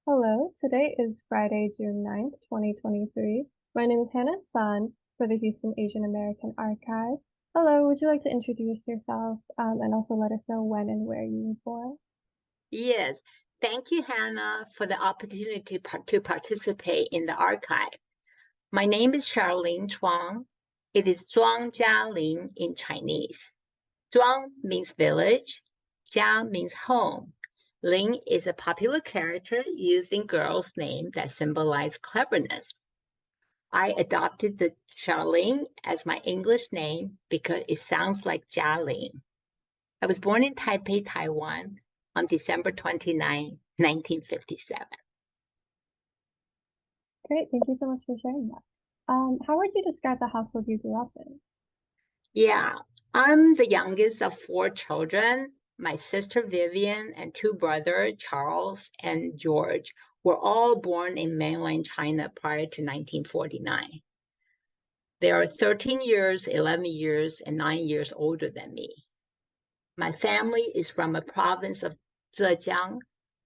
Hello, today is Friday, June 9th, 2023. My name is Hannah Sun for the Houston Asian American Archive. Hello, would you like to introduce yourself and also let us know when and where you were born? Yes, thank you, Hannah, for the opportunity to participate in the archive. My name is Charlene Chuang. It is Zhuang Jialin in Chinese. Zhuang means village, Jia means home. Lin is a popular character used in girls' names that symbolize cleverness. I adopted the Charlene as my English name because it sounds like Jialin. I was born in Taipei, Taiwan on December 29, 1957. Great, thank you so much for sharing that. How would you describe the household you grew up in? Yeah, I'm the youngest of four children. My sister Vivian and two brothers, Charles and George, were all born in mainland China prior to 1949. They are 13 years, 11 years, and 9 years older than me. My family is from a province of Zhejiang,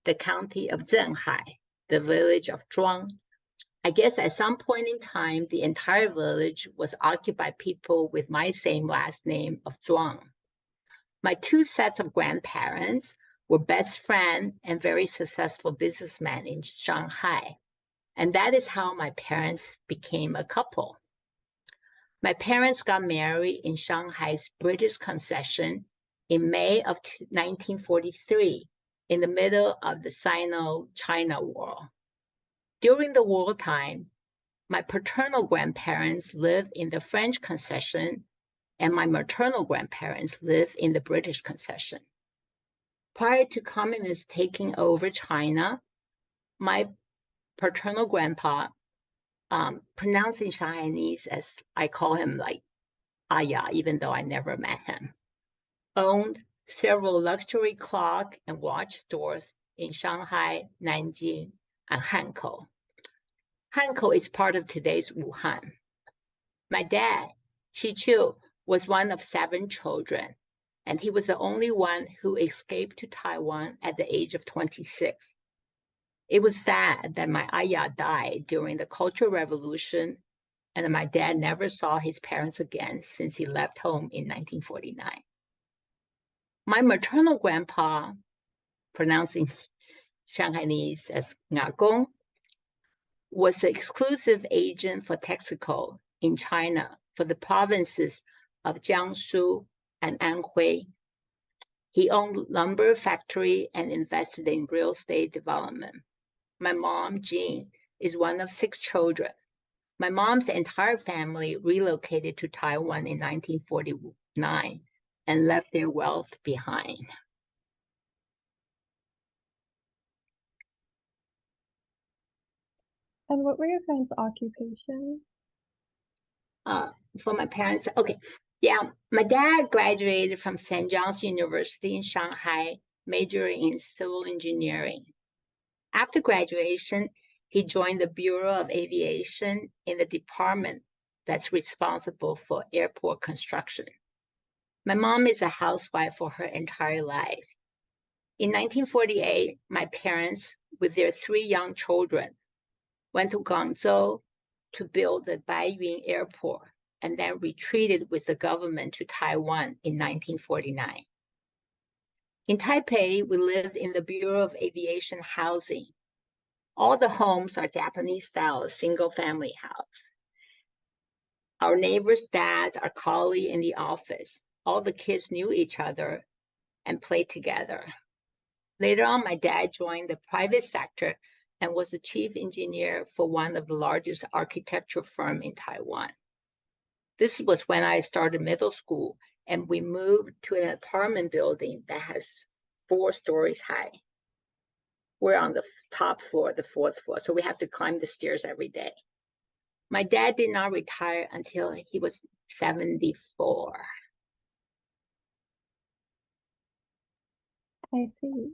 the county of Zhenhai, the village of Zhuang. I guess at some point in time, the entire village was occupied by people with my same last name of Zhuang. My two sets of grandparents were best friends and very successful businessmen in Shanghai. And that is how my parents became a couple. My parents got married in Shanghai's British concession in May of 1943, in the middle of the Sino-China War. During the wartime, my paternal grandparents lived in the French concession, and my maternal grandparents lived in the British concession. Prior to communists taking over China, my paternal grandpa, pronouncing Chinese as I call him like Aya, even though I never met him, owned several luxury clock and watch stores in Shanghai, Nanjing, and Hankou. Hankou is part of today's Wuhan. My dad, Chi-Chu, was one of 7 children, and he was the only one who escaped to Taiwan at the age of 26. It was sad that my ayah died during the Cultural Revolution, and my dad never saw his parents again since he left home in 1949. My maternal grandpa, pronouncing Shanghainese as Nga Gong, was the exclusive agent for Texaco in China for the provinces of Jiangsu and Anhui. He owned lumber factory and invested in real estate development. My mom, Jean, is one of 6 children. My mom's entire family relocated to Taiwan in 1949 and left their wealth behind. And what were your parents' occupations? For my parents, okay. Yeah, my dad graduated from St. John's University in Shanghai, majoring in civil engineering. After graduation, he joined the Bureau of Aviation in the department that's responsible for airport construction. My mom is a housewife for her entire life. In 1948, my parents, with their 3 young children, went to Guangzhou to build the Baiyun Airport and then retreated with the government to Taiwan in 1949. In Taipei, we lived in the Bureau of Aviation housing. All the homes are Japanese-style single-family house. Our neighbors' dads are colleagues in the office. All the kids knew each other and played together. Later on, my dad joined the private sector and was the chief engineer for one of the largest architecture firms in Taiwan. This was when I started middle school, and we moved to an apartment building that has 4 stories high. We're on the top floor, the 4th floor, so we have to climb the stairs every day. My dad did not retire until he was 74. I see.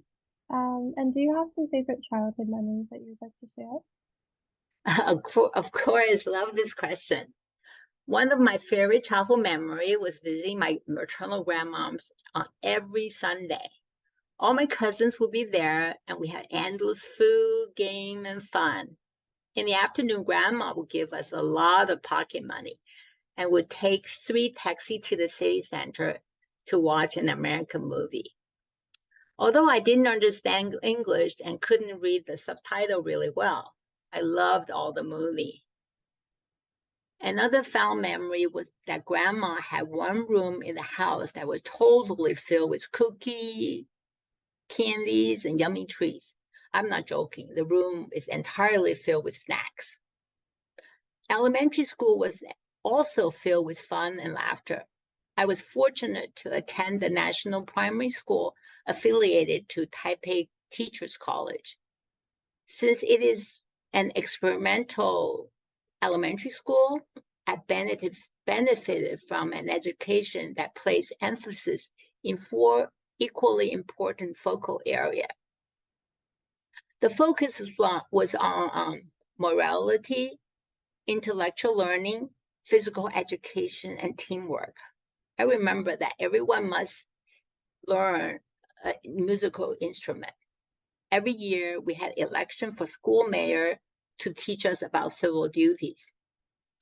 And do you have some favorite childhood memories that you'd like to share? Of course, love this question. One of my favorite childhood memories was visiting my maternal grandmom's on every Sunday. All my cousins would be there, and we had endless food, game, and fun. In the afternoon, Grandma would give us a lot of pocket money and would take 3 taxis to the city center to watch an American movie. Although I didn't understand English and couldn't read the subtitle really well, I loved all the movie. Another fond memory was that Grandma had one room in the house that was totally filled with cookies, candies, and yummy treats. I'm not joking. The room is entirely filled with snacks. Elementary school was also filled with fun and laughter. I was fortunate to attend the National Primary School affiliated to Taipei Teachers College. Since it is an experimental elementary school, I benefited from an education that placed emphasis in 4 equally important focal areas. The focus was on morality, intellectual learning, physical education, and teamwork. I remember that everyone must learn a musical instrument. Every year, we had election for school mayor to teach us about civil duties.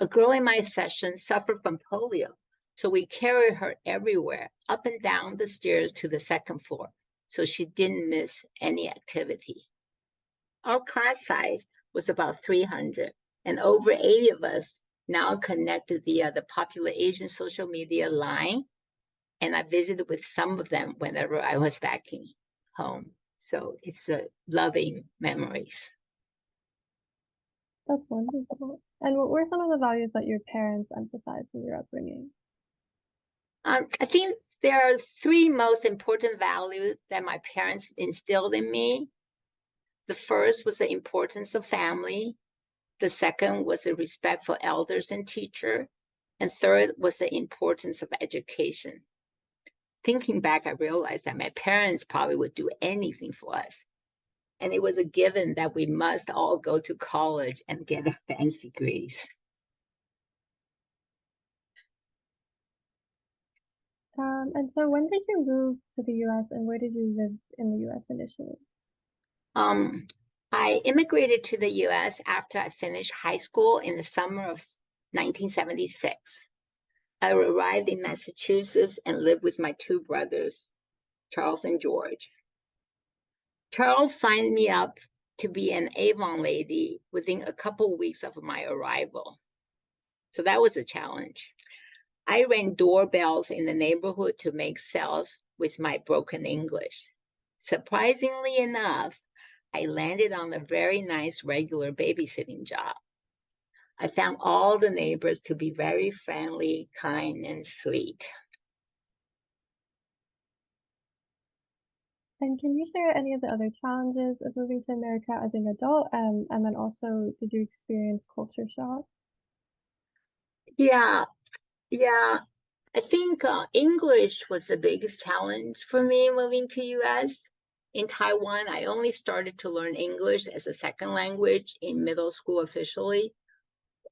A girl in my session suffered from polio, so we carried her everywhere, up and down the stairs to the 2nd floor, so she didn't miss any activity. Our class size was about 300, and over 80 of us now connected via the popular Asian social media Line, and I visited with some of them whenever I was back home. So it's loving memories. That's wonderful. And what were some of the values that your parents emphasized in your upbringing? I think there are 3 most important values that my parents instilled in me. The first was the importance of family. The second was the respect for elders and teachers. And third was the importance of education. Thinking back, I realized that my parents probably would do anything for us. And it was a given that we must all go to college and get advanced degrees. And so when did you move to the US and where did you live in the US initially? I immigrated to the US after I finished high school in the summer of 1976. I arrived in Massachusetts and lived with my 2 brothers, Charles and George. Charles signed me up to be an Avon lady within a couple of weeks of my arrival. So that was a challenge. I rang doorbells in the neighborhood to make sales with my broken English. Surprisingly enough, I landed on a very nice regular babysitting job. I found all the neighbors to be very friendly, kind, and sweet. And can you share any of the other challenges of moving to America as an adult? And then also, did you experience culture shock? Yeah, I think English was the biggest challenge for me moving to US. In Taiwan, I only started to learn English as a second language in middle school officially.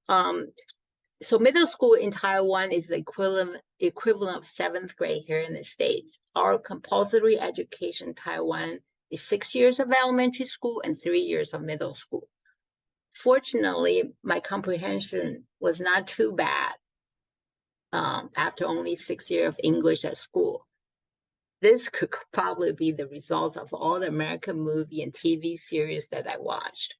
So middle school in Taiwan is the equivalent of 7th grade here in the States. Our compulsory education in Taiwan is 6 years of elementary school and 3 years of middle school. Fortunately, my comprehension was not too bad after only 6 years of English at school. This could probably be the result of all the American movie and TV series that I watched.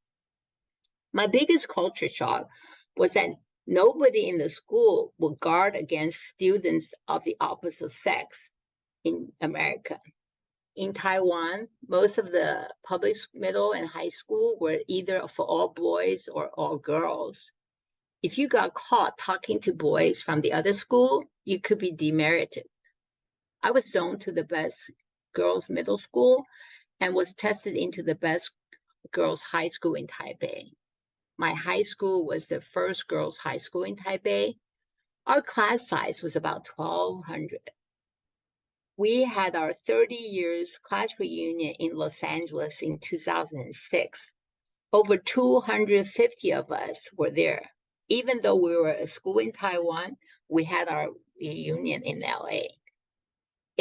My biggest culture shock was that nobody in the school would guard against students of the opposite sex in America. In Taiwan, most of the public middle and high school were either for all boys or all girls. If you got caught talking to boys from the other school, you could be demerited. I was zoned to the best girls' middle school and was tested into the best girls' high school in Taipei. My high school was the first girls' high school in Taipei. Our class size was about 1,200. We had our 30 years class reunion in Los Angeles in 2006. Over 250 of us were there. Even though we were a school in Taiwan, we had our reunion in LA.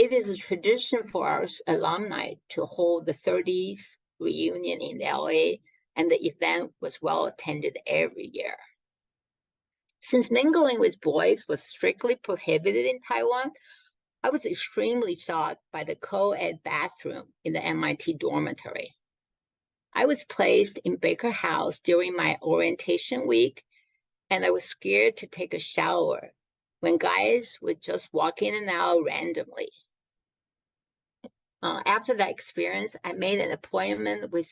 It is a tradition for our alumni to hold the 30th reunion in LA, and the event was well attended every year. Since mingling with boys was strictly prohibited in Taiwan, I was extremely shocked by the co-ed bathroom in the MIT dormitory. I was placed in Baker House during my orientation week, and I was scared to take a shower when guys would just walk in and out randomly. After that experience, I made an appointment with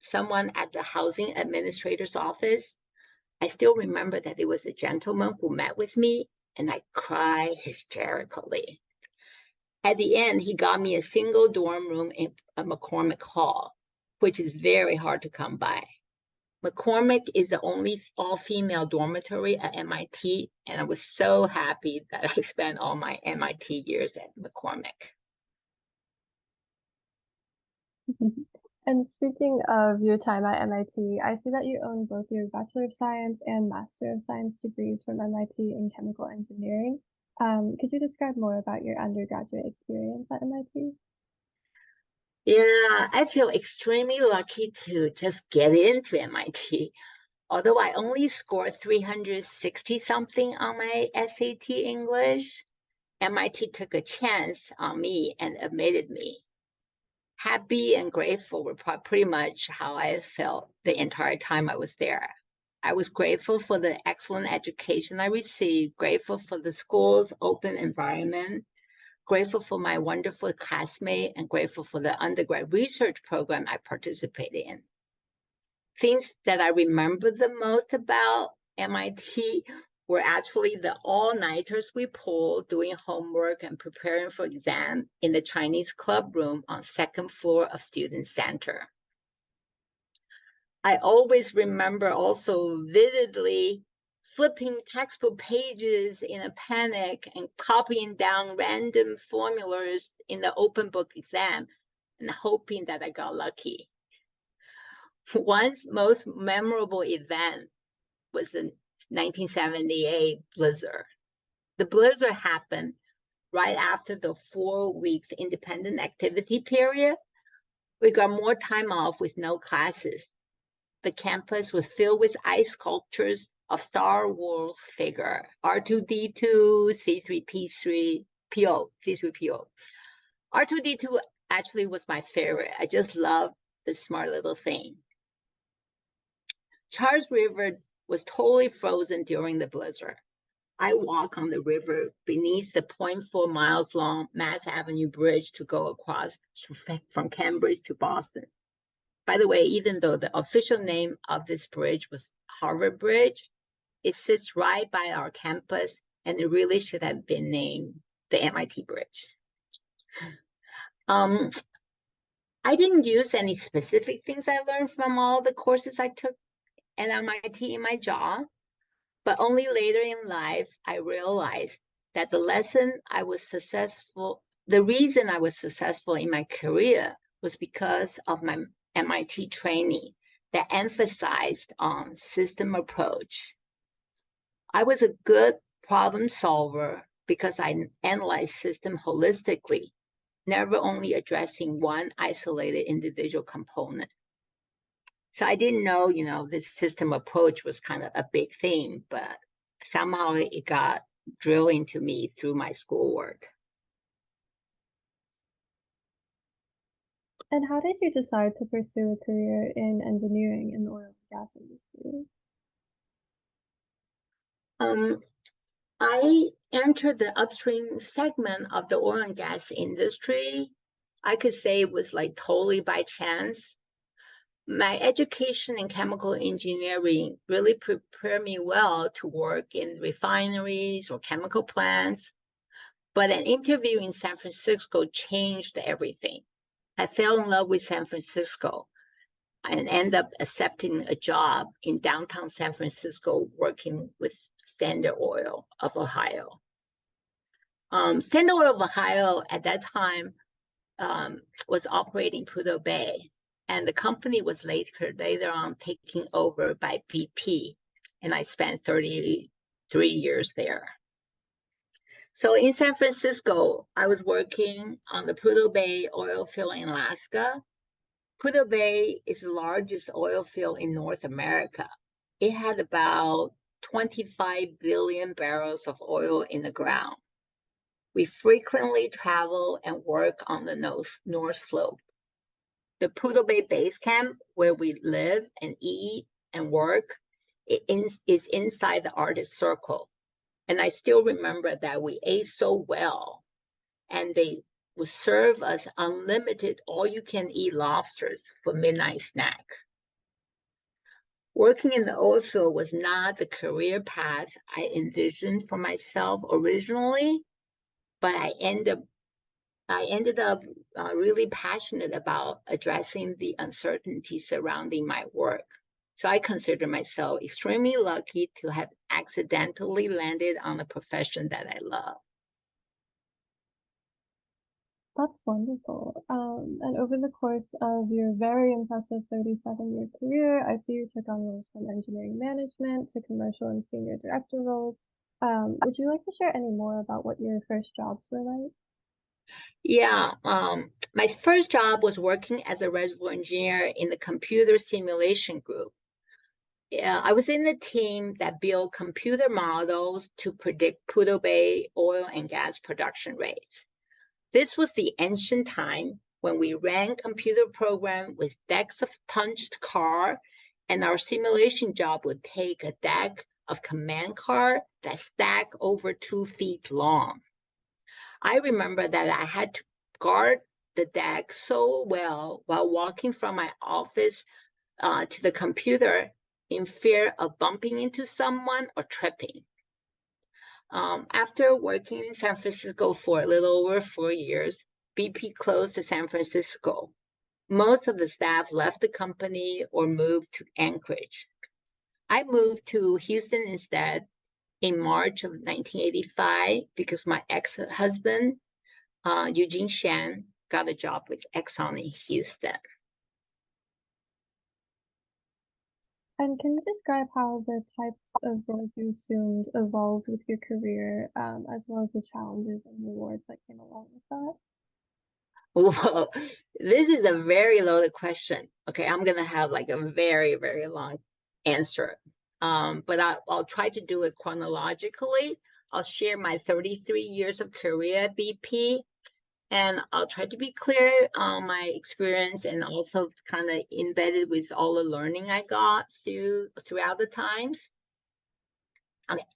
someone at the housing administrator's office. I still remember that it was a gentleman who met with me, and I cried hysterically. At the end, he got me a single dorm room in McCormick Hall, which is very hard to come by. McCormick is the only all-female dormitory at MIT, and I was so happy that I spent all my MIT years at McCormick. And speaking of your time at MIT, I see that you own both your Bachelor of Science and Master of Science degrees from MIT in chemical engineering. Could you describe more about your undergraduate experience at MIT? Yeah, I feel extremely lucky to just get into MIT. Although I only scored 360 something on my SAT English, MIT took a chance on me and admitted me. Happy and grateful were pretty much how I felt the entire time I was there. I was grateful for the excellent education I received, grateful for the school's open environment, grateful for my wonderful classmate, and grateful for the undergrad research program I participated in. Things that I remember the most about MIT were actually the all-nighters we pulled doing homework and preparing for exam in the Chinese club room on second floor of Student Center. I always remember also vividly flipping textbook pages in a panic and copying down random formulas in the open book exam and hoping that I got lucky. One's most memorable event was the 1978 blizzard. The blizzard happened right after the 4 weeks independent activity period. We got more time off with no classes. The campus was filled with ice sculptures of Star Wars figure, R2-D2, C3PO. R2-D2 actually was my favorite. I just love the smart little thing. Charles River was totally frozen during the blizzard. I walk on the river beneath the 0.4 miles long Mass Avenue Bridge to go across from Cambridge to Boston. By the way, even though the official name of this bridge was Harvard Bridge, it sits right by our campus, and it really should have been named the MIT Bridge. I didn't use any specific things I learned from all the courses I took at MIT in my job, but only later in life, I realized that the reason I was successful in my career was because of my MIT training that emphasized on system approach. I was a good problem solver because I analyzed system holistically, never only addressing one isolated individual component. So I didn't know, this system approach was kind of a big thing, but somehow it got drilled into me through my schoolwork. And how did you decide to pursue a career in engineering in the oil and gas industry? I entered the upstream segment of the oil and gas industry. I could say it was like totally by chance. My education in chemical engineering really prepared me well to work in refineries or chemical plants. But an interview in San Francisco changed everything. I fell in love with San Francisco and ended up accepting a job in downtown San Francisco working with Standard Oil of Ohio. Standard Oil of Ohio at that time was operating Prudhoe Bay, and the company was later on taken over by BP, and I spent 33 years there. So in San Francisco, I was working on the Prudhoe Bay oil field in Alaska. Prudhoe Bay is the largest oil field in North America. It had about 25 billion barrels of oil in the ground. We frequently travel and work on the North Slope. The Prudhoe Bay Base Camp, where we live and eat and work, is inside the Arctic Circle. And I still remember that we ate so well, and they would serve us unlimited all-you-can-eat lobsters for midnight snack. Working in the oil field was not the career path I envisioned for myself originally, but I ended up really passionate about addressing the uncertainty surrounding my work. So I consider myself extremely lucky to have accidentally landed on a profession that I love. That's wonderful. And over the course of your very impressive 37-year career, I see you took on roles from engineering management to commercial and senior director roles. Would you like to share any more about what your first jobs were like? Yeah, my first job was working as a reservoir engineer in the computer simulation group. Yeah, I was in the team that built computer models to predict Prudhoe Bay oil and gas production rates. This was the ancient time when we ran computer program with decks of punched card, and our simulation job would take a deck of command card that stacked over 2 feet long. I remember that I had to guard the deck so well while walking from my office to the computer in fear of bumping into someone or tripping. After working in San Francisco for a little over 4 years, BP closed to San Francisco. Most of the staff left the company or moved to Anchorage. I moved to Houston instead in March of 1985 because my ex-husband, Eugene Shan, got a job with Exxon in Houston. And can you describe how the types of roles you assumed evolved with your career, as well as the challenges and rewards that came along with that? Well, this is a very loaded question. Okay, I'm gonna have like a very, very long answer. But I'll try to do it chronologically. I'll share my 33 years of career at BP, and I'll try to be clear on my experience and also kind of embedded with all the learning I got throughout the times. Okay,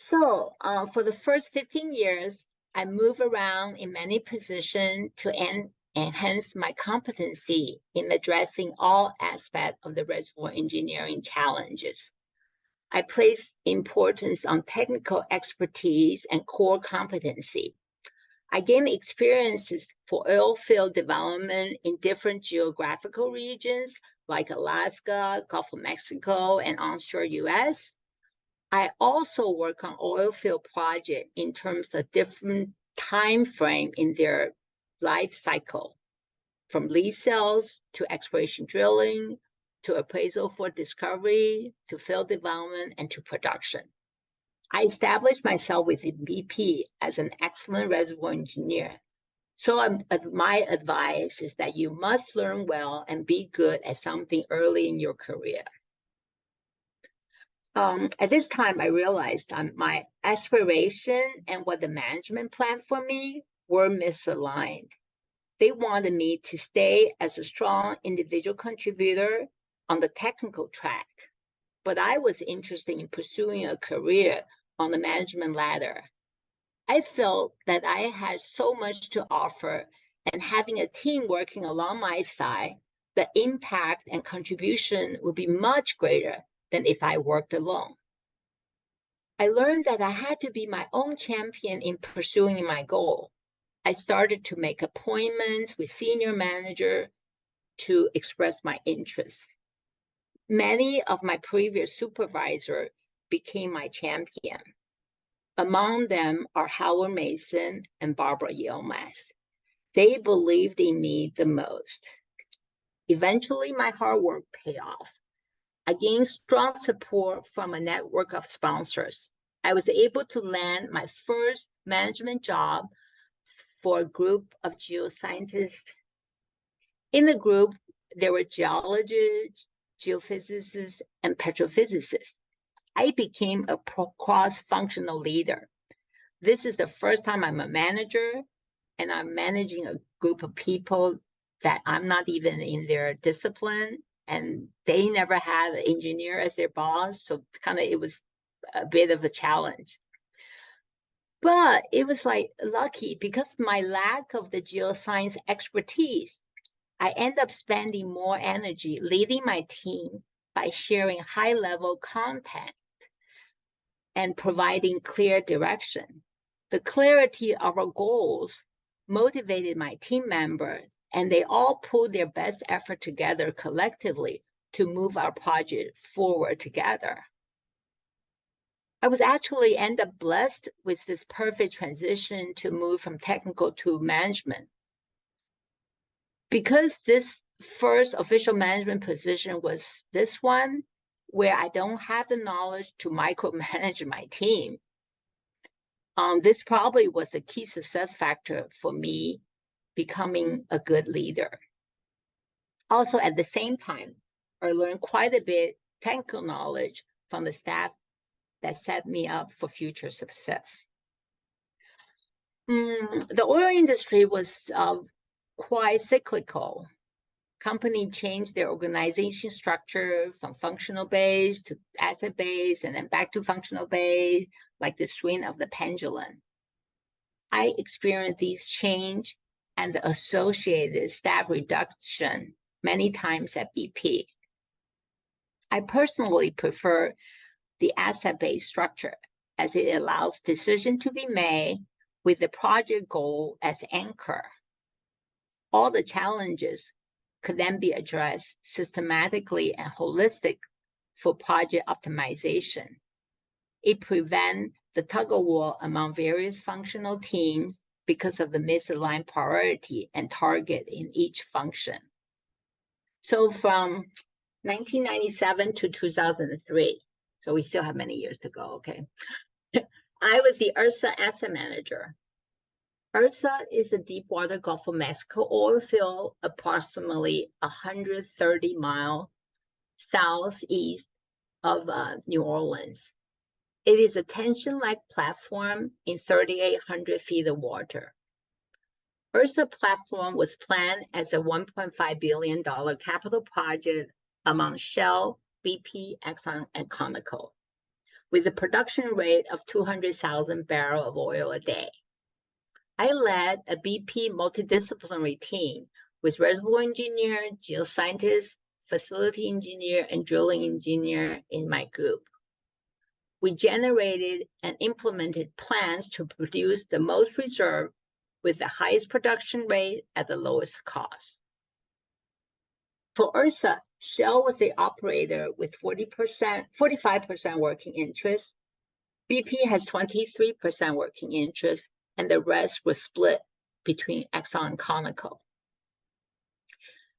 so for the first 15 years, I moved around in many positions to enhance my competency in addressing all aspects of the reservoir engineering challenges. I place importance on technical expertise and core competency. I gained experiences for oil field development in different geographical regions like Alaska, Gulf of Mexico, and onshore US. I also work on oil field projects in terms of different time frame in their life cycle, from lease sales to exploration drilling, to appraisal for discovery, to field development, and to production. I established myself within BP as an excellent reservoir engineer. So my advice is that you must learn well and be good at something early in your career. At this time, I realized my aspiration and what the management planned for me were misaligned. They wanted me to stay as a strong individual contributor on the technical track, but I was interested in pursuing a career on the management ladder. I felt that I had so much to offer, and having a team working along my side, the impact and contribution would be much greater than if I worked alone. I learned that I had to be my own champion in pursuing my goal. I started to make appointments with senior manager to express my interest. Many of my previous supervisors became my champion. Among them are Howard Mason and Barbara Yilmaz. They believed in me the most. Eventually, my hard work paid off. I gained strong support from a network of sponsors. I was able to land my first management job for a group of geoscientists. In the group, there were geologists, geophysicists, and petrophysicists. I became a cross-functional leader. This is the first time I'm a manager, and I'm managing a group of people that I'm not even in their discipline, and they never had an engineer as their boss, so it was a bit of a challenge. But it was like lucky because my lack of the geoscience expertise, I end up spending more energy leading my team by sharing high-level content and providing clear direction. The clarity of our goals motivated my team members, and they all pulled their best effort together collectively to move our project forward together. I was actually end up blessed with this perfect transition to move from technical to management. Because this first official management position was this one, where I don't have the knowledge to micromanage my team, this probably was the key success factor for me becoming a good leader. Also, at the same time, I learned quite a bit technical knowledge from the staff that set me up for future success. The oil industry was quite cyclical. Company changed their organization structure from functional base to asset base and then back to functional base, like the swing of the pendulum. I experienced these change and the associated staff reduction many times at BP. I personally prefer the asset-based structure as it allows decision to be made with the project goal as anchor. All the challenges could then be addressed systematically and holistic for project optimization. It prevents the tug-of-war among various functional teams because of the misaligned priority and target in each function. So from 1997 to 2003, so we still have many years to go, okay? I was the Ursa asset manager. Ursa is a deep water Gulf of Mexico oil field approximately 130 miles southeast of New Orleans. It is a tension-like platform in 3,800 feet of water. Ursa platform was planned as a $1.5 billion capital project among Shell, BP, Exxon, and Conoco, with a production rate of 200,000 barrels of oil a day. I led a BP multidisciplinary team with reservoir engineer, geoscientist, facility engineer, and drilling engineer in my group. We generated and implemented plans to produce the most reserve with the highest production rate at the lowest cost. For Ursa, Shell was the operator with 45% working interest. BP has 23% working interest, and the rest was split between Exxon and Conoco.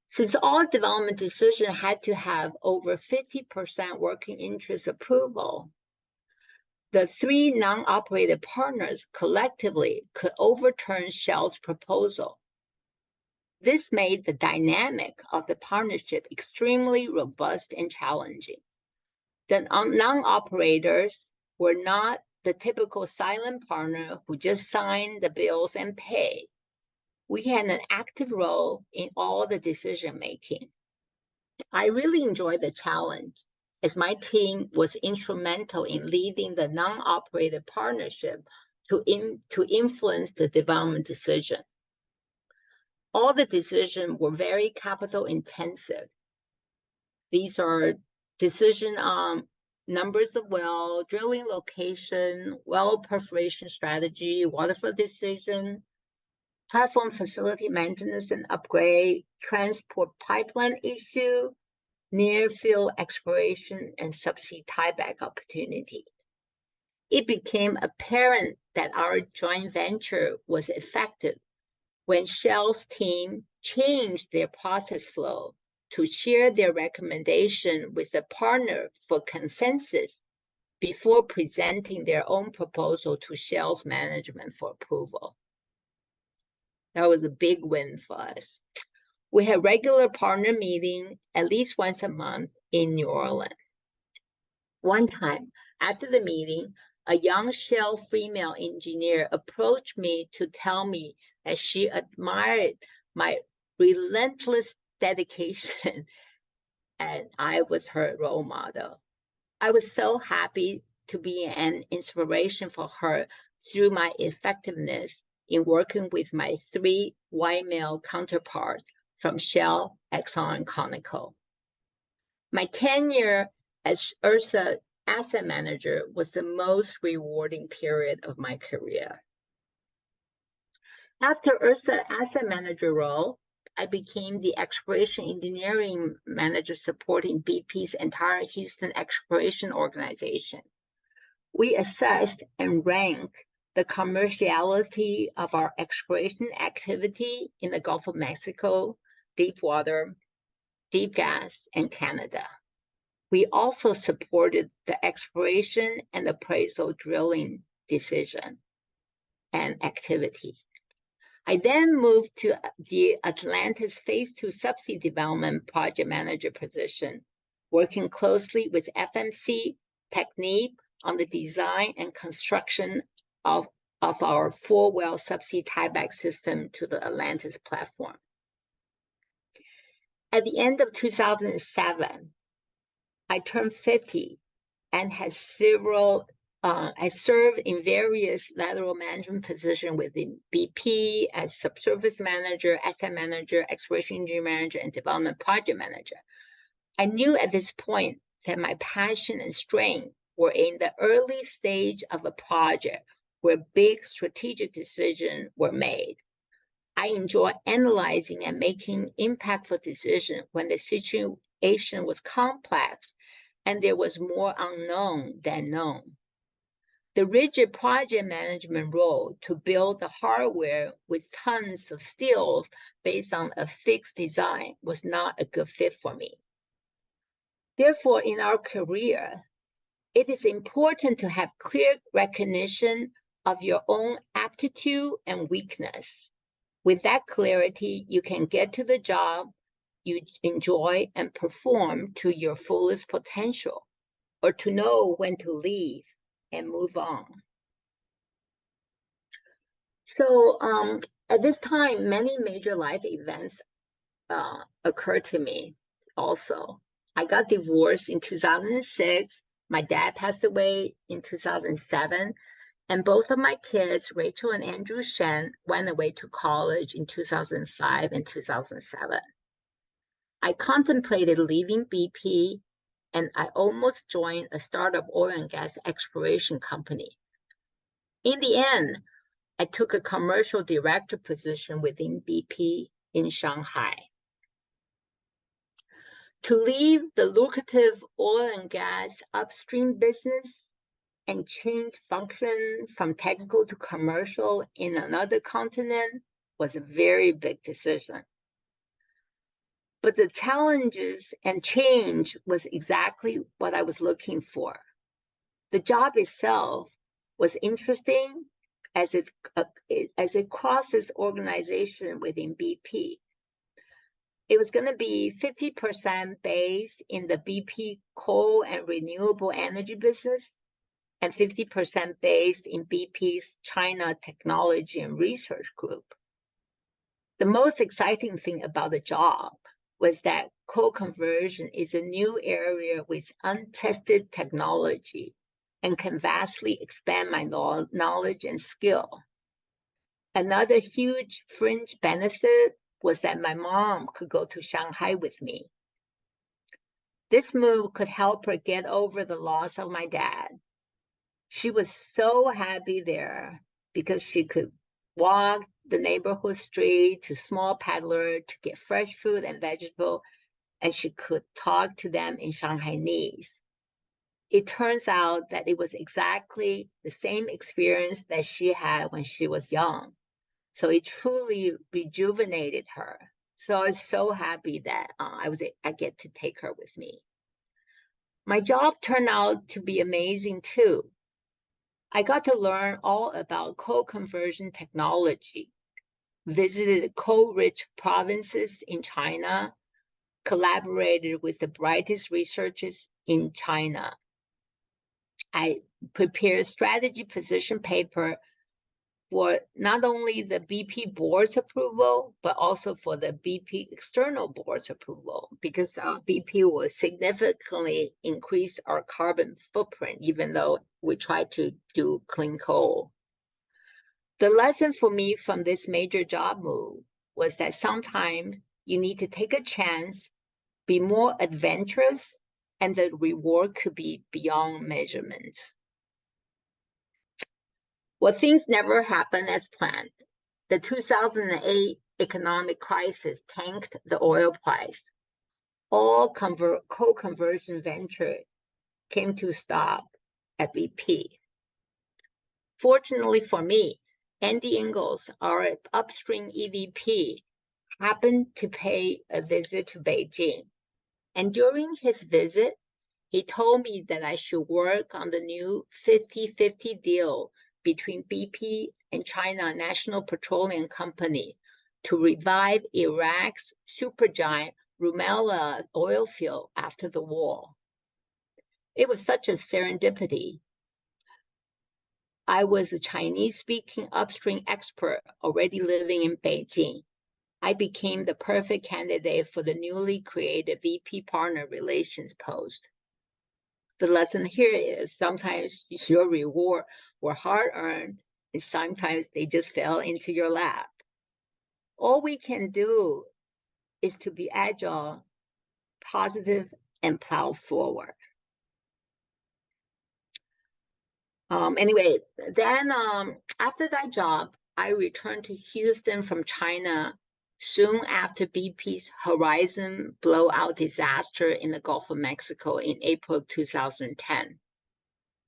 Since all development decisions had to have over 50% working interest approval, the three non-operated partners collectively could overturn Shell's proposal. This made the dynamic of the partnership extremely robust and challenging. The non-operators were not the typical silent partner who just signed the bills and paid. We had an active role in all the decision-making. I really enjoyed the challenge, as my team was instrumental in leading the non-operated partnership to influence the development decision. All the decisions were very capital intensive. These are decisions on numbers of well, drilling location, well perforation strategy, waterflow decision, platform facility maintenance and upgrade, transport pipeline issue, near field exploration, and subsea tieback opportunity. It became apparent that our joint venture was effective when Shell's team changed their process flow to share their recommendation with the partner for consensus before presenting their own proposal to Shell's management for approval. That was a big win for us. We had regular partner meeting at least once a month in New Orleans. One time, after the meeting, a young Shell female engineer approached me to tell me that she admired my relentless dedication and I was her role model. I was so happy to be an inspiration for her through my effectiveness in working with my 3 white male counterparts from Shell, Exxon, and Conoco. My tenure as Ursa asset manager was the most rewarding period of my career. After Ursa asset manager role, I became the exploration engineering manager supporting BP's entire Houston exploration organization. We assessed and ranked the commerciality of our exploration activity in the Gulf of Mexico, deep water, deep gas, and Canada. We also supported the exploration and appraisal drilling decision and activity. I then moved to the Atlantis Phase 2 subsea development project manager position, working closely with FMC, Technip on the design and construction of our 4-well subsea tieback system to the Atlantis platform. At the end of 2007, I turned 50 and had I served in various lateral management positions within BP as subsurface manager, asset manager, exploration engineering manager, and development project manager. I knew at this point that my passion and strength were in the early stage of a project where big strategic decisions were made. I enjoy analyzing and making impactful decisions when the situation was complex and there was more unknown than known. The rigid project management role to build the hardware with tons of steel based on a fixed design was not a good fit for me. Therefore, in our career, it is important to have clear recognition of your own aptitude and weakness. With that clarity, you can get to the job you enjoy and perform to your fullest potential, or to know when to leave and move on. So at this time, many major life events occurred to me also. I got divorced in 2006. My dad passed away in 2007. And both of my kids, Rachel and Andrew Shen, went away to college in 2005 and 2007. I contemplated leaving BP, and I almost joined a startup oil and gas exploration company. In the end, I took a commercial director position within BP in Shanghai. To leave the lucrative oil and gas upstream business and change function from technical to commercial in another continent was a very big decision. But the challenges and change was exactly what I was looking for. The job itself was interesting as it crosses organization within BP. It was going to be 50% based in the BP coal and renewable energy business, and 50% based in BP's China Technology and Research Group. The most exciting thing about the job was that coal conversion is a new area with untested technology and can vastly expand my knowledge and skill. Another huge fringe benefit was that my mom could go to Shanghai with me. This move could help her get over the loss of my dad. She was so happy there because she could walk the neighborhood street to small peddler to get fresh food and vegetable, and she could talk to them in Shanghainese. It turns out that it was exactly the same experience that she had when she was young. So it truly rejuvenated her. So I was so happy that I get to take her with me. My job turned out to be amazing too. I got to learn all about coal conversion technology, visited coal-rich provinces in China, collaborated with the brightest researchers in China. I prepared strategy position paper for not only the BP board's approval, but also for the BP external board's approval, because BP will significantly increase our carbon footprint, even though we try to do clean coal. The lesson for me from this major job move was that sometimes you need to take a chance, be more adventurous, and the reward could be beyond measurement. Well, things never happen as planned. The 2008 economic crisis tanked the oil price. All coal conversion venture came to a stop at BP. Fortunately for me, Andy Ingles, our upstream EVP, happened to pay a visit to Beijing. And during his visit, he told me that I should work on the new 50-50 deal between BP and China National Petroleum Company to revive Iraq's supergiant Rumaila oil field after the war. It was such a serendipity. I was a Chinese-speaking upstream expert already living in Beijing. I became the perfect candidate for the newly created VP Partner Relations post. The lesson here is sometimes your reward were hard-earned, and sometimes they just fell into your lap. All we can do is to be agile, positive, and plow forward. Anyway, then after that job, I returned to Houston from China soon after BP's Horizon blowout disaster in the Gulf of Mexico in April 2010.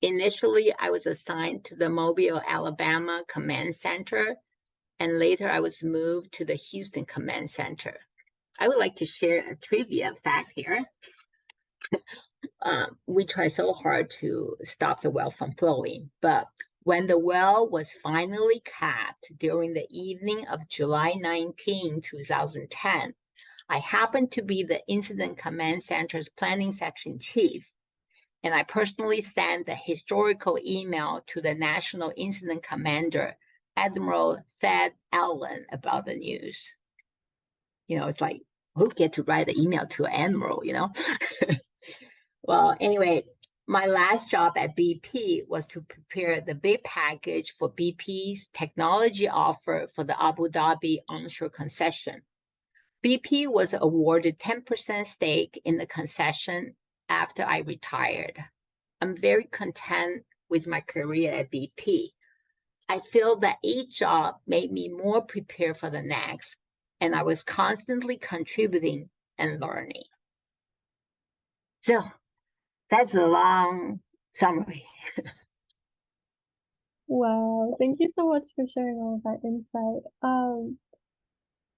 Initially, I was assigned to the Mobile, Alabama Command Center, and later I was moved to the Houston Command Center. I would like to share a trivia fact here. We try so hard to stop the well from flowing, but when the well was finally capped during the evening of July 19, 2010, I happened to be the Incident Command Center's planning section chief, and I personally sent the historical email to the National Incident Commander, Admiral Thad Allen, about the news. You know, it's like, who get to write an email to an admiral, you know? Well, anyway, my last job at BP was to prepare the bid package for BP's technology offer for the Abu Dhabi onshore concession. BP was awarded 10% stake in the concession after I retired. I'm very content with my career at BP. I feel that each job made me more prepared for the next, and I was constantly contributing and learning. So that's a long summary. Wow, thank you so much for sharing all of that insight.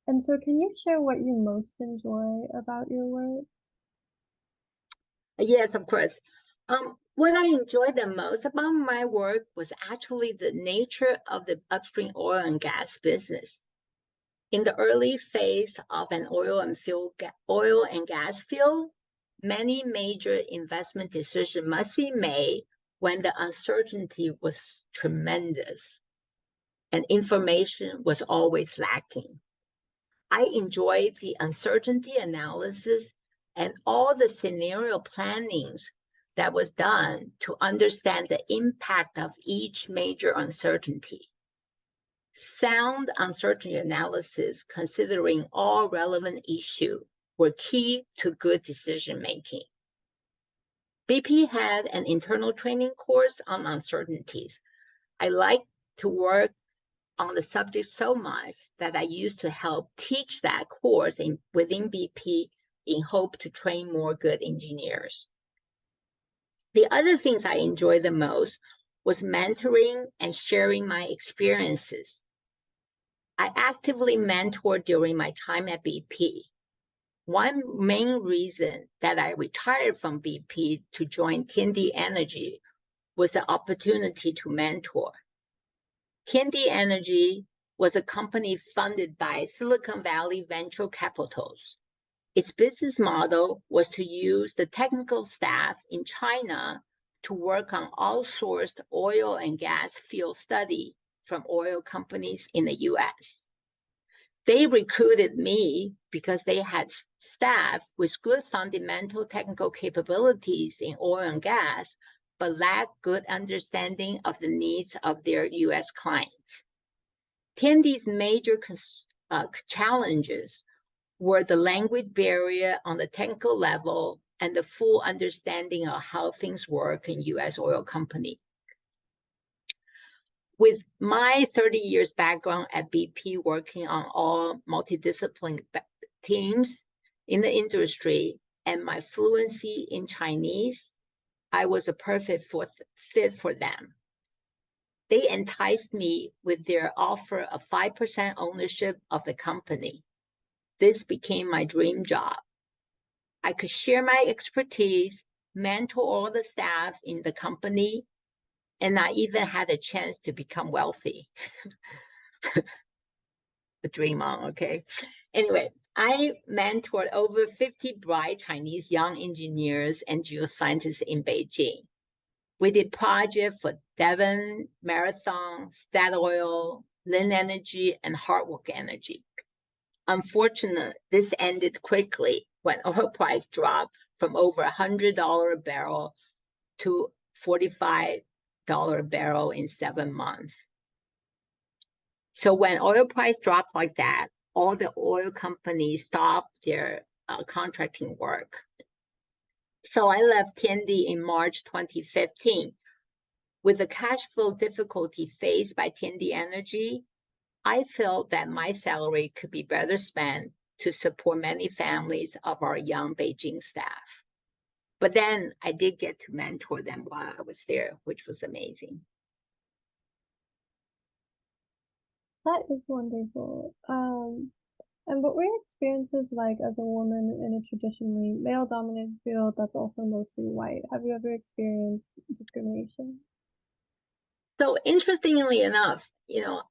And so can you share what you most enjoy about your work? Yes, of course. What I enjoyed the most about my work was actually the nature of the upstream oil and gas business. In the early phase of an oil and gas field, many major investment decisions must be made when the uncertainty was tremendous and information was always lacking. I enjoyed the uncertainty analysis and all the scenario plannings that was done to understand the impact of each major uncertainty. Sound uncertainty analysis, considering all relevant issues, were key to good decision making. BP had an internal training course on uncertainties. I like to work on the subject so much that I used to help teach that course within BP in hope to train more good engineers. The other things I enjoyed the most was mentoring and sharing my experiences. I actively mentored during my time at BP. One main reason that I retired from BP to join Tiandi Energy was the opportunity to mentor. Tiandi Energy was a company funded by Silicon Valley venture capitals. Its business model was to use the technical staff in China to work on outsourced oil and gas field study from oil companies in the US. They recruited me because they had staff with good fundamental technical capabilities in oil and gas, but lacked good understanding of the needs of their US clients. Tiandi's major challenges were the language barrier on the technical level and the full understanding of how things work in US oil company. With my 30 years background at BP working on all multidisciplinary teams in the industry and my fluency in Chinese, I was a perfect fit for them. They enticed me with their offer of 5% ownership of the company. This became my dream job. I could share my expertise, mentor all the staff in the company, and I even had a chance to become wealthy. A dream on, okay? Anyway, I mentored over 50 bright Chinese young engineers and geoscientists in Beijing. We did projects for Devon, Marathon, Statoil, Lin Energy, and Hardwork Energy. Unfortunately, this ended quickly when oil price dropped from over $100 a barrel to $45 a barrel in 7 months. So when oil price dropped like that, all the oil companies stopped their contracting work. So I left Tiandi in March 2015. With the cash flow difficulty faced by Tiandi Energy, I felt that my salary could be better spent to support many families of our young Beijing staff. But then I did get to mentor them while I was there, which was amazing. That is wonderful. And what were your experiences like as a woman in a traditionally male-dominated field that's also mostly white? Have you ever experienced discrimination? So interestingly enough,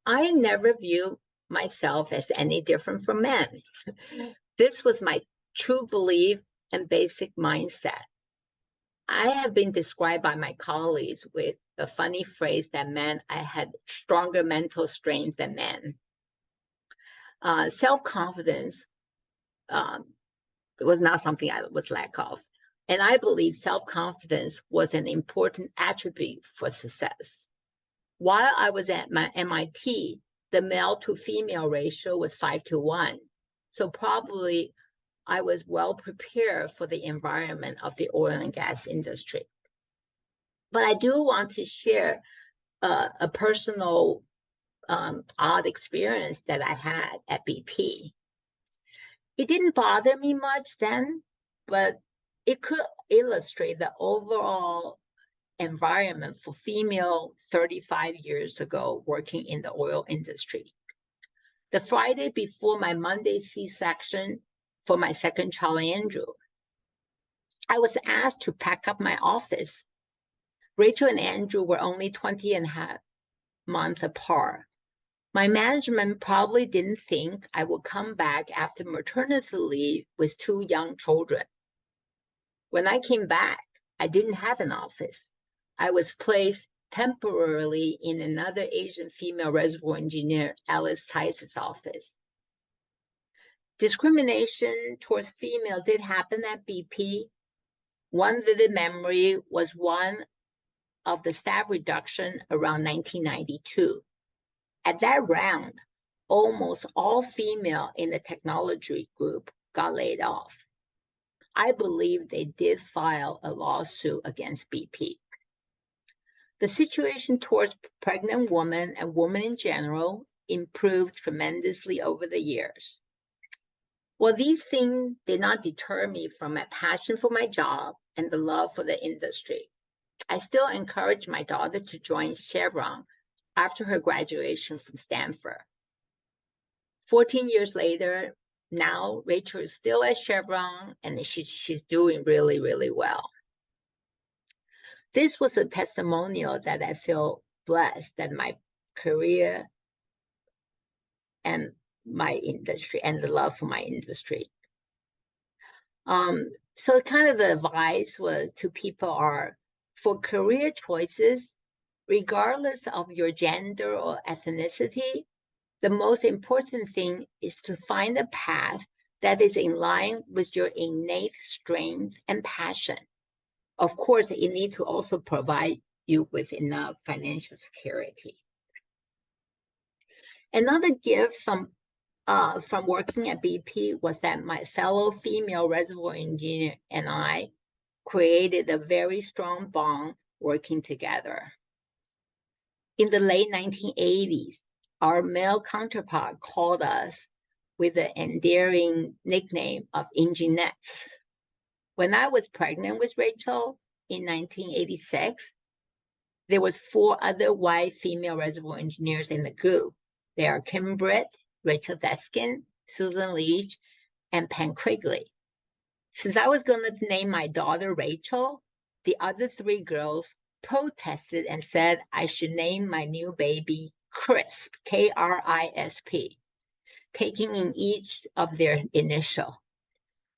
I never view myself as any different from men. This was my true belief and basic mindset. I have been described by my colleagues with a funny phrase that meant I had stronger mental strength than men. Self-confidence was not something I was lack of. And I believe self-confidence was an important attribute for success. While I was at my MIT, the male to female ratio was 5-1. So probably I was well prepared for the environment of the oil and gas industry. But I do want to share a personal odd experience that I had at BP. It didn't bother me much then, but it could illustrate the overall environment for female 35 years ago working in the oil industry. The Friday before my Monday C-section for my second child, Andrew, I was asked to pack up my office. Rachel and Andrew were only 20 and a half months apart. My management probably didn't think I would come back after maternity leave with 2 young children. When I came back, I didn't have an office. I was placed temporarily in another Asian female reservoir engineer, Alice Tice's office. Discrimination towards female did happen at BP. One vivid memory was one of the staff reduction around 1992. At that round, almost all female in the technology group got laid off. I believe they did file a lawsuit against BP. The situation towards pregnant women and women in general improved tremendously over the years. While these things did not deter me from my passion for my job and the love for the industry, I still encourage my daughter to join Chevron after her graduation from Stanford. 14 years later, Now Rachel is still at Chevron and she's doing really, really well. This was a testimonial that I feel blessed that my career and my industry and the love for my industry. So kind of the advice was to people are for career choices, regardless of your gender or ethnicity, the most important thing is to find a path that is in line with your innate strength and passion. Of course, it needs to also provide you with enough financial security. Another gift from working at BP was that my fellow female reservoir engineer and I created a very strong bond working together. In the late 1980s, our male counterpart called us with the endearing nickname of Enginettes. When I was pregnant with Rachel in 1986, there was 4 other white female reservoir engineers in the group. They are Kim Britt, Rachel Deskin, Susan Leach, and Pam Quigley. Since I was going to name my daughter Rachel, the other 3 girls protested and said I should name my new baby Crisp, K-R-I-S-P, taking in each of their initial.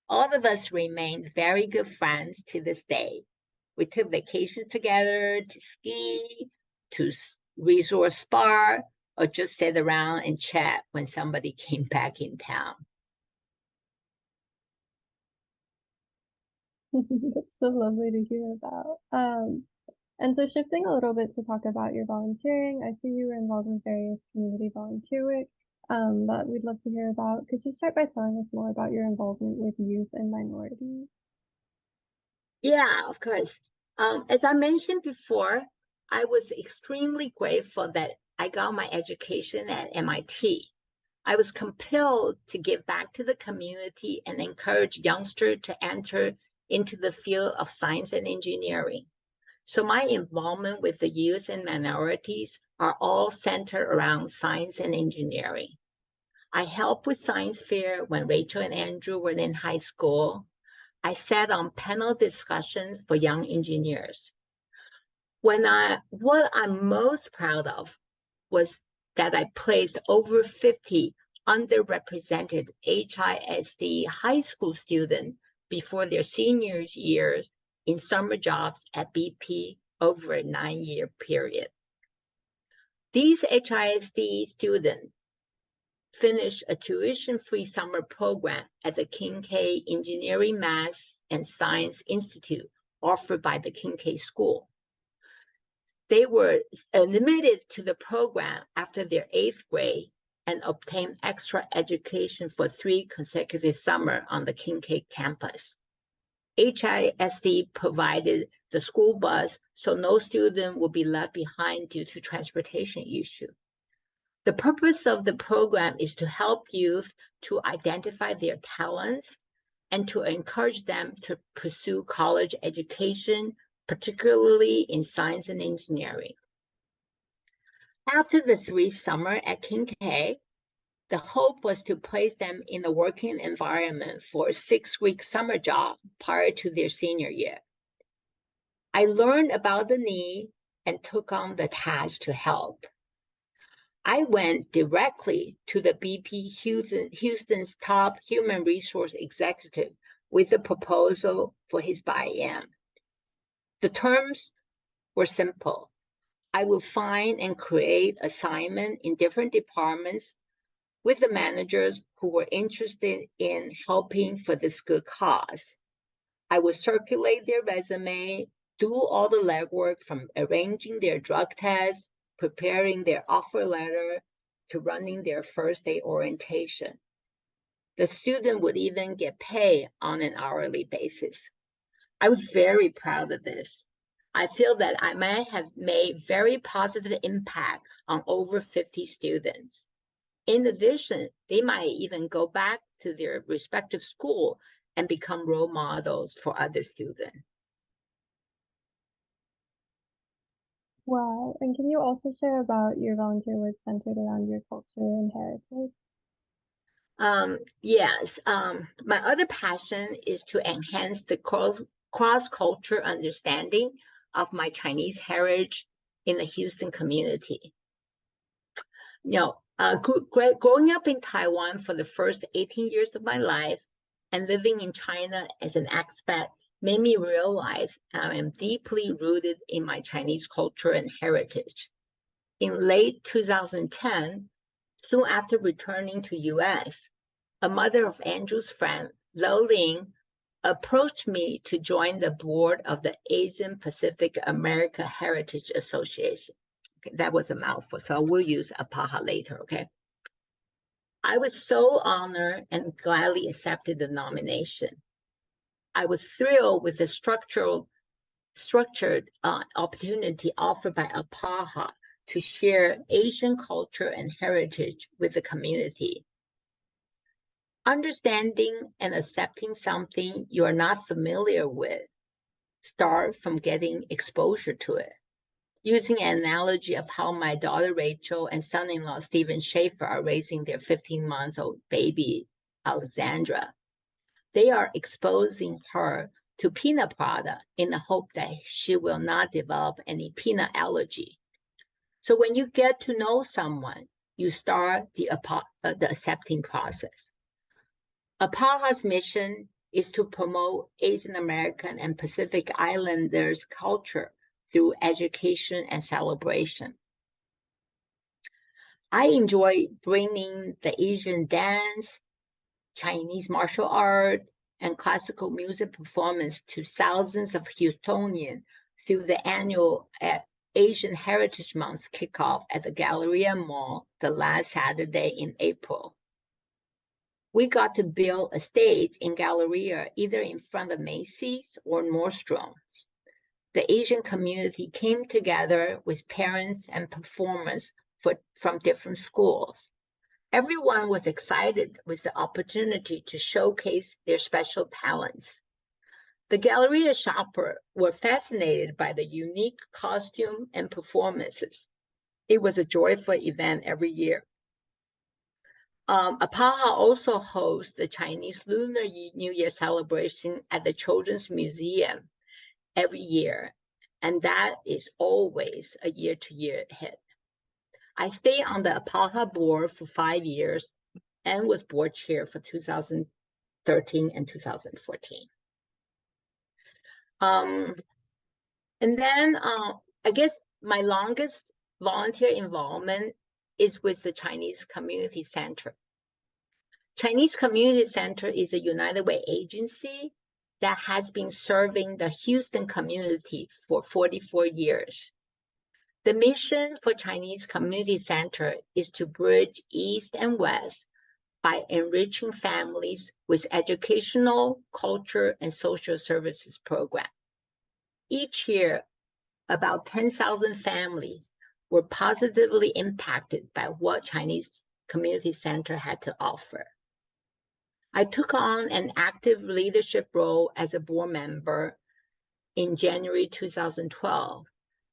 All of us remained very good friends to this day. We took vacations together to ski, to resort spa, or just sit around and chat when somebody came back in town. That's so lovely to hear about. And so shifting a little bit to talk about your volunteering, I see you were involved in various community volunteer work that we'd love to hear about. Could you start by telling us more about your involvement with youth and minorities? Yeah, of course. As I mentioned before, I was extremely grateful that I got my education at MIT. I was compelled to give back to the community and encourage youngsters to enter into the field of science and engineering. So my involvement with the youth and minorities are all centered around science and engineering. I helped with science fair when Rachel and Andrew were in high school. I sat on panel discussions for young engineers. What I'm most proud of was that I placed over 50 underrepresented HISD high school students before their senior years in summer jobs at BP over a 9-year period. These HISD students finished a tuition-free summer program at the Kincaid Engineering, Math, and Science Institute offered by the Kincaid School. They were admitted to the program after their 8th grade and obtained extra education for 3 consecutive summers on the Kincaid campus. HISD provided the school bus so no student will be left behind due to transportation issues. The purpose of the program is to help youth to identify their talents and to encourage them to pursue college education, particularly in science and engineering. After the 3 summers at Kincaid, the hope was to place them in a working environment for a 6-week summer job prior to their senior year. I learned about the need and took on the task to help. I went directly to the BP Houston's top human resource executive with a proposal for his buy-in. The terms were simple. I will find and create assignments in different departments with the managers who were interested in helping for this good cause. I would circulate their resume, do all the legwork from arranging their drug tests, preparing their offer letter, to running their first day orientation. The student would even get paid on an hourly basis. I was very proud of this. I feel that I might have made very positive impact on over 50 students. In addition, they might even go back to their respective school and become role models for other students. Wow. And can you also share about your volunteer work centered around your culture and heritage? Yes, my other passion is to enhance the cross-culture understanding of my Chinese heritage in the Houston community. Growing up in Taiwan for the first 18 years of my life and living in China as an expat made me realize I am deeply rooted in my Chinese culture and heritage. In late 2010, soon after returning to US, a mother of Andrew's friend, Lo Ling, approached me to join the board of the Asian Pacific America Heritage Association. Okay, that was a mouthful, so we'll use APAHA later, okay? I was so honored and gladly accepted the nomination. I was thrilled with the structured opportunity offered by APAHA to share Asian culture and heritage with the community. Understanding and accepting something you are not familiar with start from getting exposure to it. Using an analogy of how my daughter Rachel and son-in-law Stephen Schaefer are raising their 15-month-old baby, Alexandra, they are exposing her to peanut product in the hope that she will not develop any peanut allergy. So when you get to know someone, you start the accepting process. APAHA's mission is to promote Asian American and Pacific Islanders culture through education and celebration. I enjoy bringing the Asian dance, Chinese martial art, and classical music performance to thousands of Houstonians through the annual Asian Heritage Month kickoff at the Galleria Mall the last Saturday in April. We got to build a stage in Galleria either in front of Macy's or Nordstrom's. The Asian community came together with parents and performers from different schools. Everyone was excited with the opportunity to showcase their special talents. The Galleria shoppers were fascinated by the unique costume and performances. It was a joyful event every year. APAHA also hosts the Chinese Lunar New Year celebration at the Children's Museum every year, and that is always a year-to-year hit. I stayed on the APAHA board for 5 years and was board chair for 2013 and 2014. And then I guess my longest volunteer involvement is with the Chinese Community Center. Chinese Community Center is a United Way agency that has been serving the Houston community for 44 years. The mission for Chinese Community Center is to bridge East and West by enriching families with educational, culture, and social services programs. Each year, about 10,000 families were positively impacted by what Chinese Community Center had to offer. I took on an active leadership role as a board member in January 2012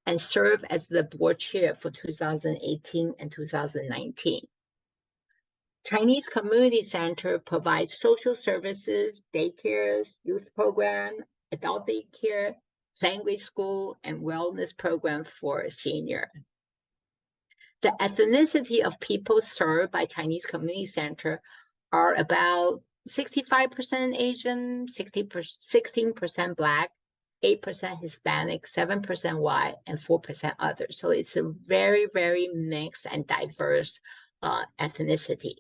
and served as the board chair for 2018 and 2019. Chinese Community Center provides social services, daycares, youth program, adult daycare, language school, and wellness program for seniors. The ethnicity of people served by Chinese Community Center are about 65% Asian, 16% Black, 8% Hispanic, 7% white, and 4% others. So it's a very, very mixed and diverse ethnicity.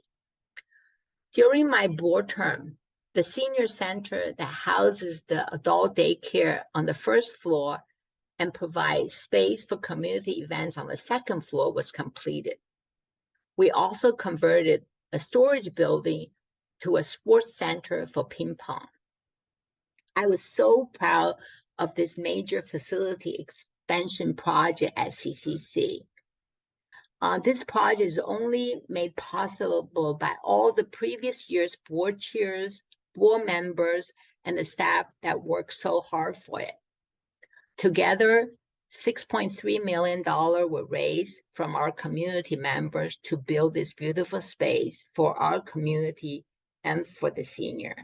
During my board term, the senior center that houses the adult daycare on the first floor and provides space for community events on the second floor was completed. We also converted a storage building to a sports center for ping pong. I was so proud of this major facility expansion project at CCC. This project is only made possible by all the previous year's board chairs, board members, and the staff that worked so hard for it. Together, $6.3 million were raised from our community members to build this beautiful space for our community and for the senior.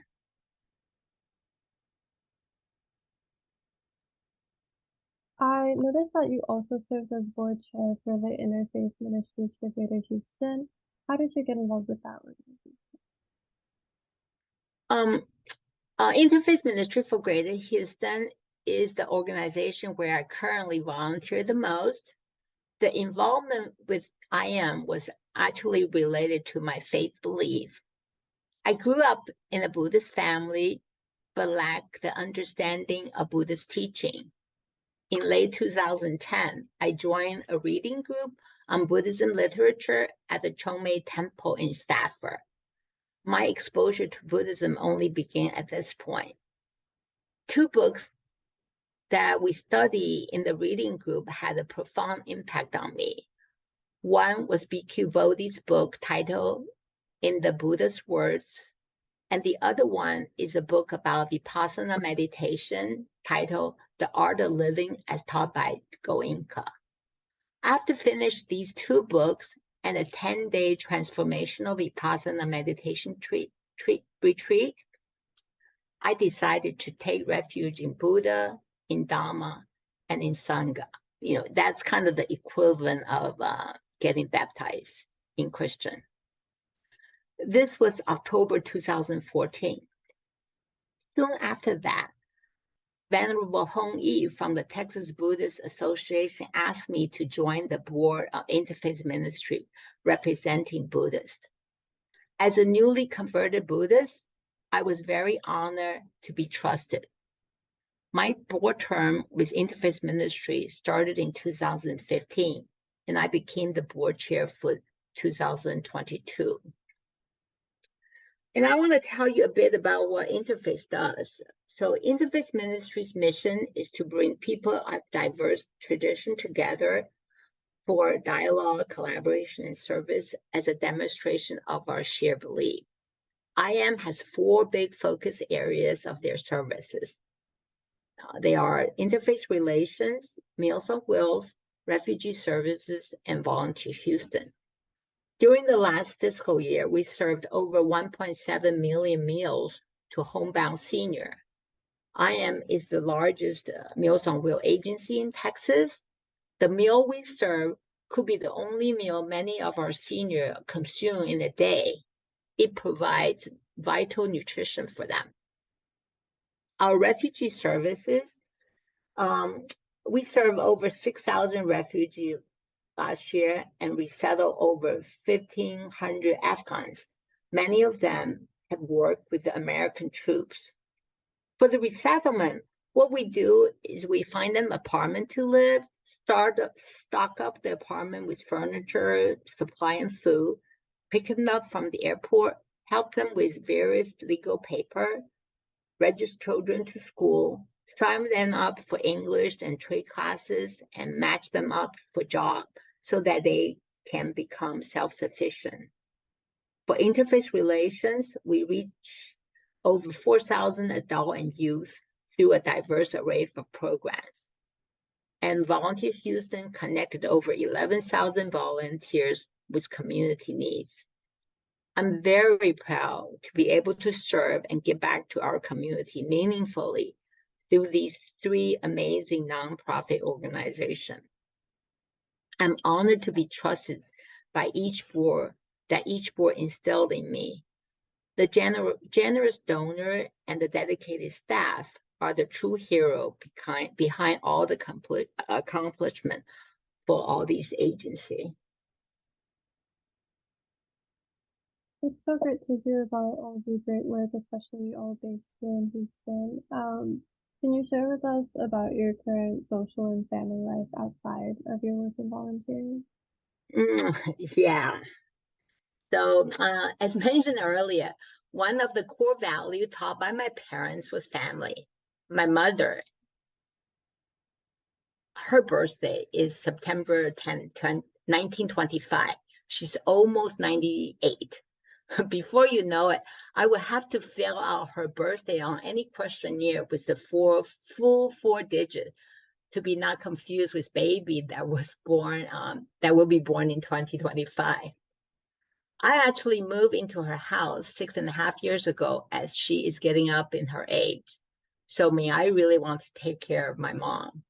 I noticed that you also served as board chair for the Interfaith Ministries for Greater Houston. How did you get involved with that organization? Interfaith Ministry for Greater Houston is the organization where I currently volunteer the most. The involvement with IM was actually related to my faith belief. I grew up in a Buddhist family, but lacked the understanding of Buddhist teaching. In late 2010, I joined a reading group on Buddhism literature at the Chongmei Temple in Stafford. My exposure to Buddhism only began at this point. Two books that we study in the reading group had a profound impact on me. One was B.Q. Bodhi's book titled In the Buddha's Words, and the other one is a book about Vipassana meditation titled The Art of Living as Taught by Goenka. After finishing these two books and a 10-day transformational Vipassana meditation retreat, I decided to take refuge in Buddha, in Dhamma, and in Sangha. That's kind of the equivalent of getting baptized in Christian. This was October 2014. Soon after that, Venerable Hong Yi from the Texas Buddhist Association asked me to join the board of Interfaith Ministry representing Buddhists. As a newly converted Buddhist, I was very honored to be trusted. My board term with Interfaith Ministry started in 2015, and I became the board chair for 2022. And I want to tell you a bit about what Interfaith does. So Interfaith Ministry's mission is to bring people of diverse tradition together for dialogue, collaboration, and service as a demonstration of our shared belief. IM has 4 big focus areas of their services. They are interfaith relations, Meals on Wheels, refugee services, and Volunteer Houston. During the last fiscal year, we served over 1.7 million meals to homebound senior. IM is the largest Meals on Wheels agency in Texas. The meal we serve could be the only meal many of our seniors consume in a day. It provides vital nutrition for them. Our refugee services, we serve over 6,000 refugees last year and resettled over 1,500 Afghans. Many of them have worked with the American troops. For the resettlement, what we do is we find them an apartment to live, stock up the apartment with furniture, supply, and food, pick them up from the airport, help them with various legal paper, register children to school, sign them up for English and trade classes, and match them up for jobs so that they can become self-sufficient. For interfaith relations, we reach over 4,000 adults and youth through a diverse array of programs. And Volunteer Houston connected over 11,000 volunteers with community needs. I'm very proud to be able to serve and give back to our community meaningfully through these 3 amazing nonprofit organizations. I'm honored to be trusted by each board instilled in me. The generous donor and the dedicated staff are the true hero behind all the accomplishment for all these agencies. It's so great to hear about all of your great work, especially all based here in Houston. Can you share with us about your current social and family life outside of your work and volunteering? Yeah. So as mentioned earlier, one of the core values taught by my parents was family. My mother, her birthday is September 10, 1925. She's almost 98. Before you know it, I would have to fill out her birthday on any questionnaire with the full 4 digits to be not confused with baby that was born, that will be born in 2025. I actually moved into her house 6.5 years ago as she is getting up in her age. So I really want to take care of my mom.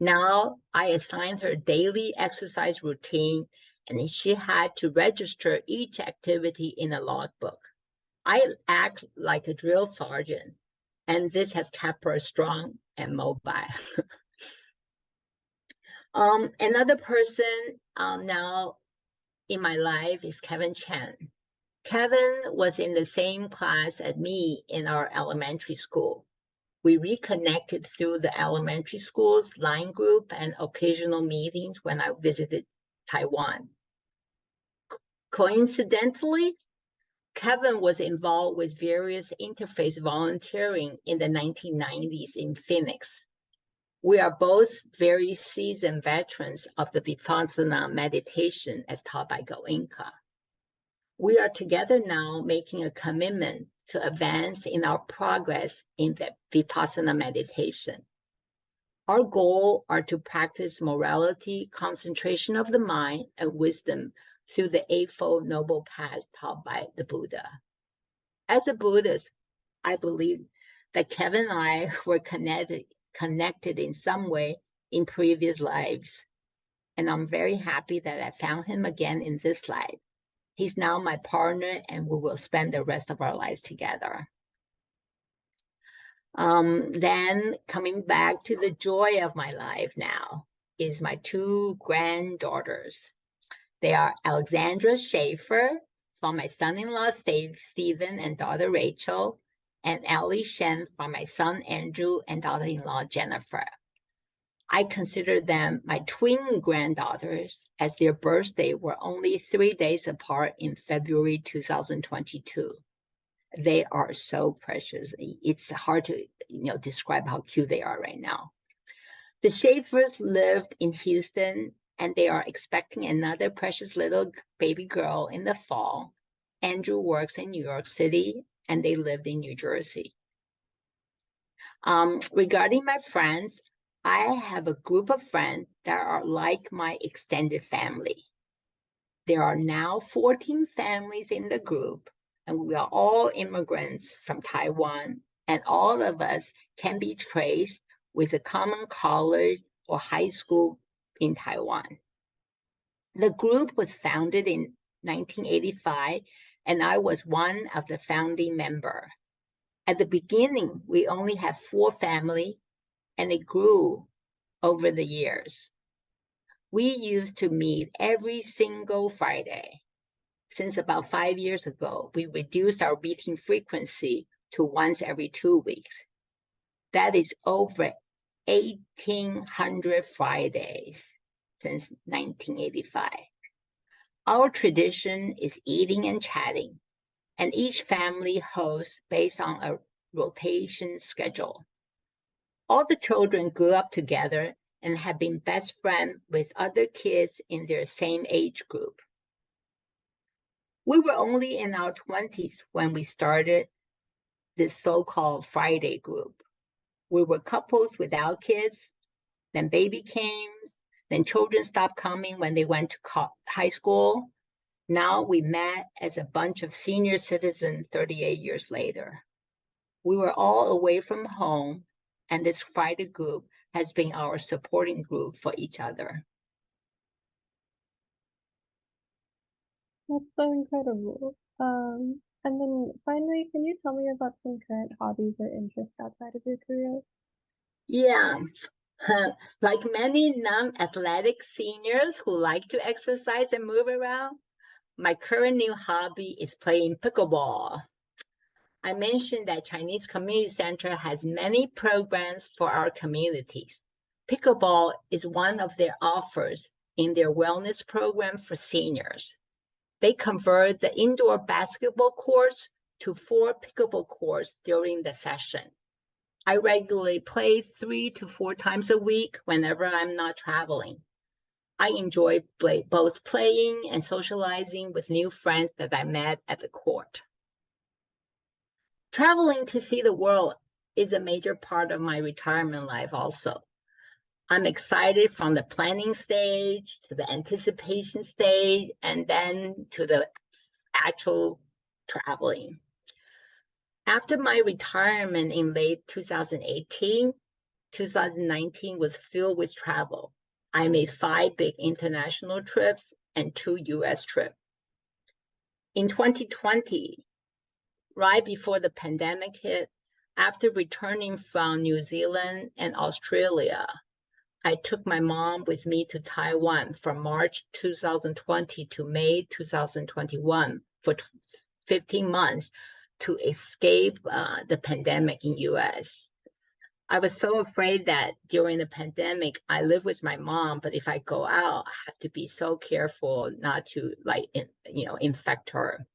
Now I assigned her daily exercise routine, and she had to register each activity in a logbook. I act like a drill sergeant, and this has kept her strong and mobile. Another person now in my life is Kevin Chen. Kevin was in the same class as me in our elementary school. We reconnected through the elementary school's line group and occasional meetings when I visited Taiwan. Coincidentally, Kevin was involved with various interfaith volunteering in the 1990s in Phoenix. We are both very seasoned veterans of the Vipassana meditation as taught by Goenka. We are together now making a commitment to advance in our progress in the Vipassana meditation. Our goal are to practice morality, concentration of the mind, and wisdom through the Eightfold Noble Path taught by the Buddha. As a Buddhist, I believe that Kevin and I were connected in some way in previous lives. And I'm very happy that I found him again in this life. He's now my partner, and we will spend the rest of our lives together. Then coming back to the joy of my life now is my two granddaughters. They are Alexandra Schaefer from my son-in-law Stephen and daughter Rachel, and Ellie Shen from my son Andrew and daughter-in-law Jennifer. I consider them my twin granddaughters as their birthday were only 3 days apart in February 2022. They are so precious. It's hard to describe how cute they are right now. The Schaefers lived in Houston, and they are expecting another precious little baby girl in the fall. Andrew works in New York City, and they lived in New Jersey. Regarding my friends, I have a group of friends that are like my extended family. There are now 14 families in the group, and we are all immigrants from Taiwan, and all of us can be traced with a common college or high school in Taiwan. The group was founded in 1985, and I was one of the founding members. At the beginning, we only had 4 families, and it grew over the years. We used to meet every single Friday. Since about 5 years ago, we reduced our meeting frequency to once every 2 weeks. That is over 1,800 Fridays since 1985. Our tradition is eating and chatting, and each family hosts based on a rotation schedule. All the children grew up together and have been best friends with other kids in their same age group. We were only in our 20s when we started this so-called Friday group. We were couples without kids, then baby came, then children stopped coming when they went to high school. Now we met as a bunch of senior citizens 38 years later. We were all away from home, and this Friday group has been our supporting group for each other. That's so incredible. And then finally, can you tell me about some current hobbies or interests outside of your career? Yeah, like many non-athletic seniors who like to exercise and move around, my current new hobby is playing pickleball. I mentioned that Chinese Community Center has many programs for our communities. Pickleball is one of their offers in their wellness program for seniors. They convert the indoor basketball courts to 4 pickleball courts during the session. I regularly play 3 to 4 times a week whenever I'm not traveling. I enjoy both playing and socializing with new friends that I met at the court. Traveling to see the world is a major part of my retirement life also. I'm excited from the planning stage to the anticipation stage and then to the actual traveling. After my retirement in late 2018, 2019 was filled with travel. I made 5 big international trips and 2 US trips. In 2020, right before the pandemic hit, after returning from New Zealand and Australia, I took my mom with me to Taiwan from March 2020 to May 2021 for 15 months to escape the pandemic in US. I was so afraid that during the pandemic, I live with my mom, but if I go out, I have to be so careful not to infect her.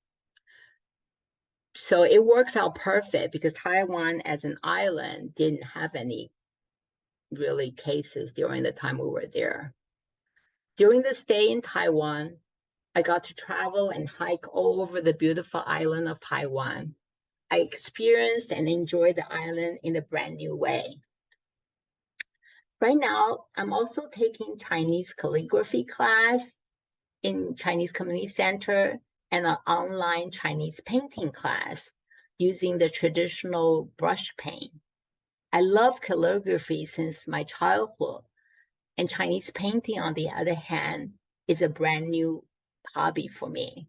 So it works out perfect because Taiwan as an island didn't have any really cases during the time we were there. During the stay in Taiwan, I got to travel and hike all over the beautiful island of Taiwan. I experienced and enjoyed the island in a brand new way. Right now, I'm also taking Chinese calligraphy class in Chinese Community Center and an online Chinese painting class using the traditional brush paint. I love calligraphy since my childhood, and Chinese painting, on the other hand, is a brand new hobby for me.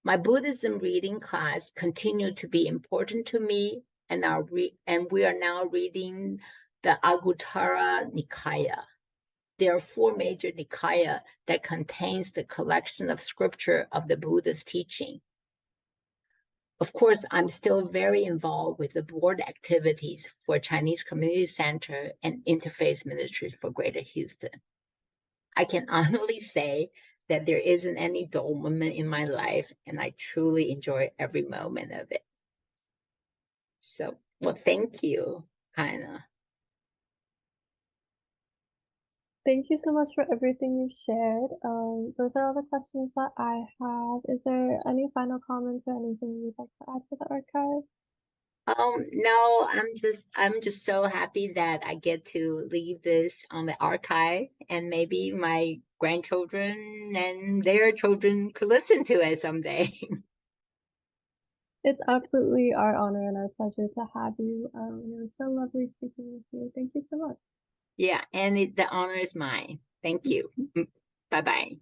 My Buddhism reading class continued to be important to me, and we are now reading the Anguttara Nikaya. There are 4 major Nikaya that contains the collection of scripture of the Buddha's teaching. Of course, I'm still very involved with the board activities for Chinese Community Center and Interfaith Ministries for Greater Houston. I can honestly say that there isn't any dull moment in my life, and I truly enjoy every moment of it. So, well, thank you, Hannah. Thank you so much for everything you've shared. Those are all the questions that I have. Is there any final comments or anything you'd like to add to the archive? No, I'm just so happy that I get to leave this on the archive, and maybe my grandchildren and their children could listen to it someday. It's absolutely our honor and our pleasure to have you. It was so lovely speaking with you. Thank you so much. Yeah, and the honor is mine. Thank you. Bye-bye.